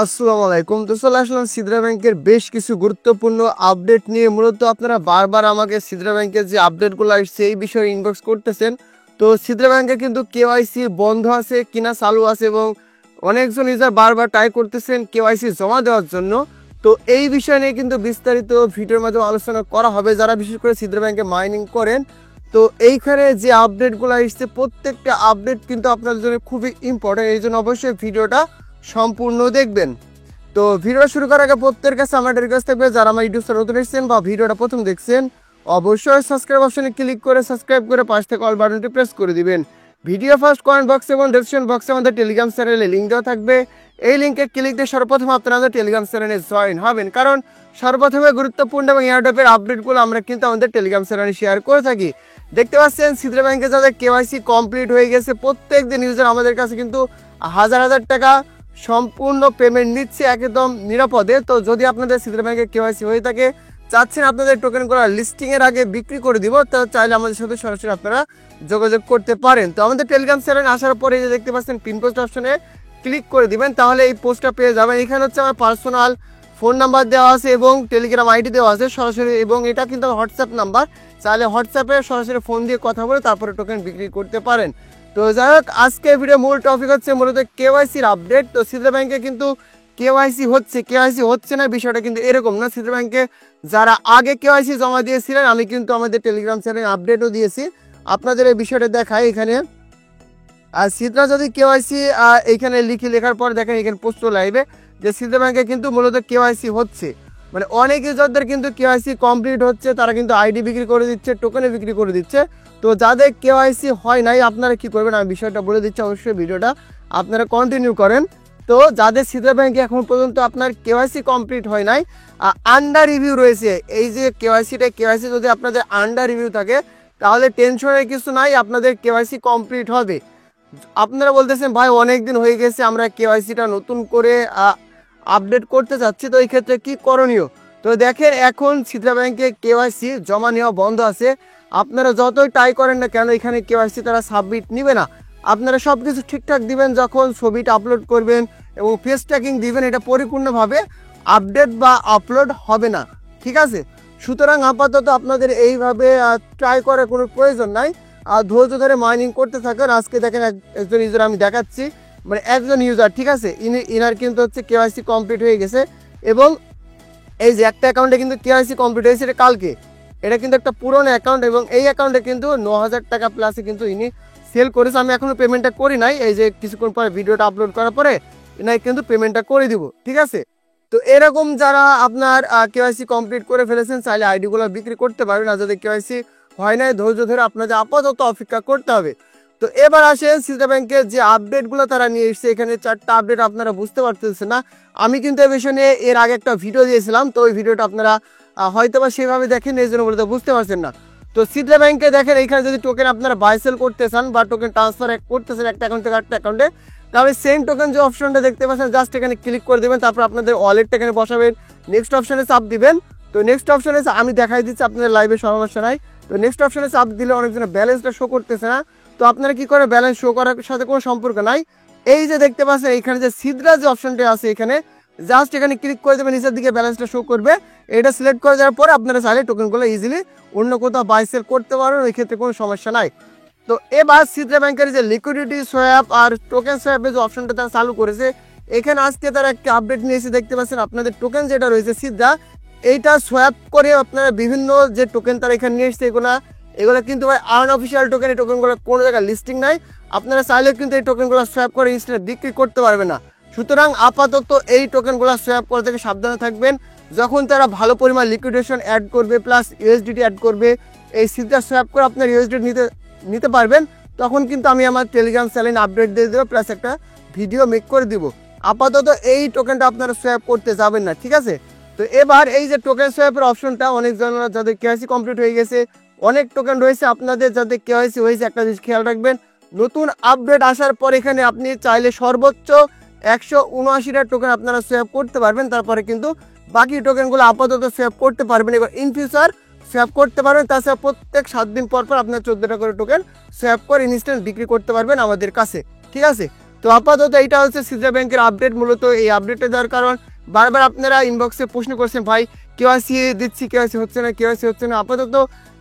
আসসালামু আলাইকুম। তো চলে আসলাম সিদ্রা ব্যাংকের বেশ কিছু গুরুত্বপূর্ণ আপডেট নিয়ে। মূলত আপনারা বারবার আমাকে সিদ্রা ব্যাংকের যে আপডেটগুলো আসছে এই বিষয়ে ইনবক্স করতেছেন। তো সিদ্রা ব্যাংকে কিন্তু কেওয়াইসি বন্ধ আছে কিনা চালু আছে, এবং অনেকজন ইউজার বারবার ট্রাই করতেছেন কেওয়াইসি জমা দেওয়ার জন্য। তো এই বিষয় নিয়ে কিন্তু বিস্তারিত ভিডিওর মাধ্যমে আলোচনা করা হবে, যারা বিশেষ করে সিদ্রা ব্যাংকে মাইনিং করেন। তো এইখানে যে আপডেটগুলো আসছে প্রত্যেকটা আপডেট কিন্তু আপনাদের জন্য খুবই ইম্পর্টেন্ট, এই জন্য অবশ্যই ভিডিওটা সম্পূর্ণ দেখবেন। তো ভিডিওটা শুরু করার আগে প্রত্যেকের কাছে আমাদের রিকোয়েস্ট থাকবে, যারা আমার ইউটিউব চ্যানেল নতুন এসেছেন বা ভিডিওটা প্রথম দেখছেন, অবশ্যই সাবস্ক্রাইব অপশনে ক্লিক করে সাবস্ক্রাইব করে পাশ থেকে অল বাটনটি প্রেস করে দিবেন। ভিডিও ফার্স্ট কমেন্ট বক্স এবং ডেসক্রিপশন বক্সে আমাদের টেলিগ্রাম চ্যানেলে লিঙ্ক দেওয়া থাকবে। এই লিঙ্কে ক্লিক দিয়ে সর্বপ্রথম আপনারা আমাদের টেলিগ্রাম চ্যানেলে জয়েন হবেন, কারণ সর্বপ্রথমে গুরুত্বপূর্ণ এবং এয়ারড্রপের আপডেটগুলো আমরা কিন্তু আমাদের টেলিগ্রাম চ্যানেলে শেয়ার করে থাকি। দেখতে পাচ্ছেন সিদ্রা ব্যাংকে যাদের কেওয়াইসি কমপ্লিট হয়ে গেছে প্রত্যেক দিন ইউজার আমাদের কাছে কিন্তু হাজার হাজার টাকা সম্পূর্ণ পেমেন্ট নিচ্ছে একদম নিরাপদে। তো যদি আপনাদের সিদ্রা ব্যাংকে কেওয়াইসি হয়ে থাকে, চাচ্ছেন আপনাদের টোকেন করা লিস্টিং এর আগে বিক্রি করে দিব, তো চাইলে আমাদের সাথে সরাসরি আপনারা যোগাযোগ করতে পারেন। তো আমাদের টেলিগ্রাম চ্যানেল আসার পরে যে দেখতে পাচ্ছেন পিন পোস্ট অপশনে ক্লিক করে দিবেন, তাহলে এই পোস্টটা পেয়ে যাবেন। এখানে হচ্ছে আমার পার্সোনাল ফোন নাম্বার দেওয়া আছে এবং টেলিগ্রাম আইডি দেওয়া আছে সরাসরি, এবং এটা কিন্তু হোয়াটসঅ্যাপ নাম্বার, চাইলে হোয়াটসঅ্যাপে সরাসরি ফোন দিয়ে কথা বলে তারপরে টোকেন বিক্রি করতে পারেন। তো যাই হোক, আজকে ভিডিও মূল টপিক হচ্ছে মূলত কেওয়াইসির আপডেট। তো সিদ্রা ব্যাংকে কিন্তু কেওয়াইসি হচ্ছে না, বিষয়টা কিন্তু এরকম না। সিদ্রা ব্যাংকে যারা আগে কেওয়াইসি জমা দিয়েছিলেন, আমি কিন্তু আমাদের টেলিগ্রাম চ্যানেলে আপডেটও দিয়েছি, আপনাদের এই বিষয়টা দেখায় এখানে। আর সিদ্রা যদি কেওয়াইসি এইখানে লেখার পর দেখেন এখানে পোস্ট লাইভে যে সিদ্রা ব্যাংকে কিন্তু মূলত কেওয়াইসি হচ্ছে, মানে অনেক ইউজারদের কিন্তু কেওয়াইসি কমপ্লিট হচ্ছে, তারা কিন্তু আইডি বিক্রি করে দিচ্ছে, টোকেনে বিক্রি করে দিচ্ছে। তো যাদের কেওয়াইসি হয় নাই আপনারা কি করবেন আমি বিষয়টা বলে দিচ্ছি, অবশ্যই ভিডিওটা আপনারা কন্টিনিউ করেন। তো যাদের সিদ্রা ব্যাংকে এখন পর্যন্ত আপনার কেওয়াইসি কমপ্লিট হয় নাই, আন্ডার রিভিউ রয়েছে, এই যে কেওয়াইসি যদি আপনাদের আন্ডার রিভিউ থাকে তাহলে টেনশনের কিছু নাই, আপনাদের কেওয়াইসি কমপ্লিট হবে। আপনারা বলতেছেন ভাই অনেক দিন হয়ে গেছে, আমরা কেওয়াইসিটা নতুন করে আপডেট করতে চাচ্ছি, তো এই ক্ষেত্রে কি করণীয়? তো দেখেন, এখন সিদ্রা ব্যাংকে কেওয়াইসি জমা নেওয়া বন্ধ আছে। আপনারা যতই ট্রাই করেন না কেন, এখানে কেওয়াইসি তারা সাবমিট নিবে না। আপনারা সব কিছু ঠিকঠাক দিবেন, যখন ছবিটা আপলোড করবেন এবং ফেস ট্র্যাকিং দিবেন, এটা পরিপূর্ণভাবে আপডেট বা আপলোড হবে না, ঠিক আছে? সুতরাং আপাতত আপনাদের এইভাবে ট্রাই করার কোনো প্রয়োজন নাই, আর ধৈর্য ধরে মাইনিং করতে থাকেন। আজকে দেখেন একজন ইউজার আমি দেখাচ্ছি, মানে একজন ইউজার, ঠিক আছে, ইনার কিন্তু হচ্ছে কেওয়াইসি কমপ্লিট হয়ে গেছে, এবং এই যে একটা অ্যাকাউন্টে কিন্তু কেওয়াইসি কমপ্লিট হয়েছে এটা কালকে, এটা কিন্তু একটা পুরনো অ্যাকাউন্ট, এবং এই অ্যাকাউন্টে কিন্তু 9,000 টাকা প্লাসে কিন্তু ইনি সেল করেছে। আমি এখনো পেমেন্টটা করি নাই, এই যে কিছুক্ষণ পরে ভিডিওটা আপলোড করার পরে ইনাই কিন্তু পেমেন্টটা করে দিব, ঠিক আছে? তো এরকম যারা আপনার কেওয়াইসি কমপ্লিট করে ফেলেছেন, চাইলে আইডিগুলো বিক্রি করতে পারবেন, আর যাদের কেওয়াইসি হয় নাই ধৈর্য ধরে আপনাদের আপাতত অপেক্ষা করতে হবে। তো এবার আসেন সিদ্রা ব্যাংকের যে আপডেটগুলো তারা নিয়ে এসছে, এখানে 4টা আপডেট আপনারা বুঝতে পারতেছেন না। আমি কিন্তু এই বিষয় নিয়ে এর আগে একটা ভিডিও দিয়েছিলাম, তো ওই ভিডিওটা আপনারা হয়তো বা সেভাবে দেখেন, এই জন্য বলতে বুঝতে পারছেন না। তো সিদ্রা ব্যাংকে দেখেন এখানে যদি টোকেন আপনারা বাই সেল করতে চান বা টোকেন ট্রান্সফার করতেছেন একটা অ্যাকাউন্ট থেকে আরেকটা অ্যাকাউন্টে, তাহলে সেম টোকেন যে অপশনটা দেখতে পাচ্ছেন জাস্ট এখানে ক্লিক করে দেবেন, তারপর আপনাদের ওয়ালেটটা এখানে বসাবেন, নেক্সট অপশনে চাপ দিবেন। তো নেক্সট অপশনে আমি দেখাই দিচ্ছি, আপনাদের লাইভে সমস্যা নাই। তো নেক্সট অপশনে চাপ দিলে অনেকজনের ব্যালেন্সটা শো করতেছে না, তো আপনারা কি করে, ব্যালেন্স শো করার সাথে কোনো সম্পর্ক নাই। এই যে দেখতে পাচ্ছেন এখানে যে সিদ্রা যে অপশনটা আছে, এখানে জাস্ট এখানে ক্লিক করে দেবেন, নিচের দিকে ব্যালেন্সটা শো করবে, এটা সিলেক্ট করে দেওয়ার পরে আপনারা চাইলে টোকেনগুলো ইজিলি অন্য কোথাও বাই সেল করতে পারবেন, ওই ক্ষেত্রে কোনো সমস্যা নাই। তো এবার সিদ্রা ব্যাংকের যে লিকুইডিটি সোয়াপ আর টোকেন সোয়াপের যে অপশনটা তারা চালু করেছে, এখানে আজকে তারা একটা আপডেট নিয়েছে, দেখতে পাচ্ছেন আপনাদের টোকেন যেটা রয়েছে সিদ্রা, এইটা সোয়াপ করে আপনারা বিভিন্ন যে টোকেন তারা এখানে নিয়ে এসছে, এগুলো কিন্তু ভাই আনঅফিসিয়াল টোকেন, এই টোকেনগুলো কোনো জায়গায় লিস্টিং নাই, আপনারা চাইলেও কিন্তু এই টোকেনগুলো সোয়াপ করে ইনস্ট্যান্ট বিক্রি করতে পারবে না। সুতরাং আপাতত এই টোকেনগুলো সোয়াপ করা থেকে সাবধানে থাকবেন। যখন তারা ভালো পরিমাণ লিকুইডেশন অ্যাড করবে প্লাস ইউএসডিটি অ্যাড করবে, এই সিদ্রা সোয়াপ করে আপনার ইউএসডিটি নিতে পারবেন, তখন কিন্তু আমি আমার টেলিগ্রাম চ্যানেলে আপডেট দিয়ে দেবো, প্লাস একটা ভিডিও মেক করে দিব। আপাতত এই টোকেনটা আপনারা সোয়াপ করতে যাবেন না, ঠিক আছে? তো এবার এই যে টোকেন সোয়াপের অপশনটা, অনেকজন যাদের কেওয়াইসি কমপ্লিট হয়ে গেছে, অনেক টোকেন রয়েছে, আপনাদের যাদের কেওয়াইসি হয়েছে একটা জিনিস খেয়াল রাখবেন, নতুন আপডেট আসার পর এখানে আপনি চাইলে সর্বোচ্চ 179টা টোকেন আপনারা সোয়াপ করতে পারবেন, তারপরে কিন্তু বাকি টোকেনগুলো আপাতত সোয়াপ করতে পারবেন, এবার ইন ফিউচার সোয়াপ করতে পারবেন। তাছাড়া প্রত্যেক 7 দিন পর পর আপনার 14টা করে টোকেন সোয়াপ করে ইনস্ট্যান্ট বিক্রি করতে পারবেন আমাদের কাছে, ঠিক আছে? তো আপাতত এটা হচ্ছে সিদ্রা ব্যাংকের আপডেট। মূলত এই আপডেটটা দেওয়ার কারণ বারবার আপনারা ইনবক্সে প্রশ্ন করছেন, ভাই কেওয়াইসি দিচ্ছি, কেওয়াইসি হচ্ছে না, কেওয়াইসি হচ্ছে না। আপাতত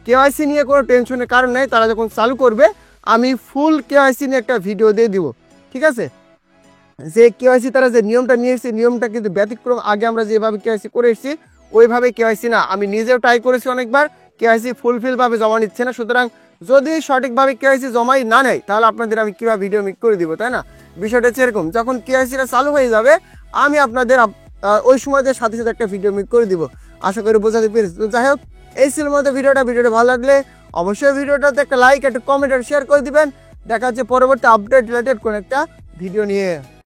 কেওয়াইসি নিয়ে কোনো টেনশনের কারণ নেই, তারা যখন চালু করবে আমি ফুল কেওয়াইসি নিয়ে একটা ভিডিও দিয়ে দিব, ঠিক আছে। যে কেওয়াইসি তারা যে নিয়মটা নিয়ে এসেছে, নিয়মটা কিন্তু ব্যতিক্রম। আগে আমরা যেভাবে কেওয়াইসি করে এসেছি ওইভাবে কেওয়াইসি না। আমি নিজেও ট্রাই করেছি অনেকবার, কেওয়াইসি ফুলফিলভাবে জমা নিচ্ছে না। সুতরাং যদি সঠিকভাবে কেওয়াইসি জমাই না নেয় তাহলে আপনাদের আমি কীভাবে ভিডিও মেক করে দিব, তাই না? বিষয়টা হচ্ছে এরকম, যখন কেওয়াইসিটা চালু হয়ে যাবে আমি আপনাদের ওই সময়তে সাথে সাথে একটা ভিডিও মেক করে দিব। আশা করি বোঝাতে পেরেছি। তো যাই হোক, এই ছিল মধ্যে ভিডিওটা ভালো লাগলে অবশ্যই ভিডিওটাতে একটা লাইক, একটা কমেন্ট আর শেয়ার করে দিবেন। দেখা হচ্ছে পরবর্তী আপডেট রিলেটেড কোনো একটা ভিডিও নিয়ে।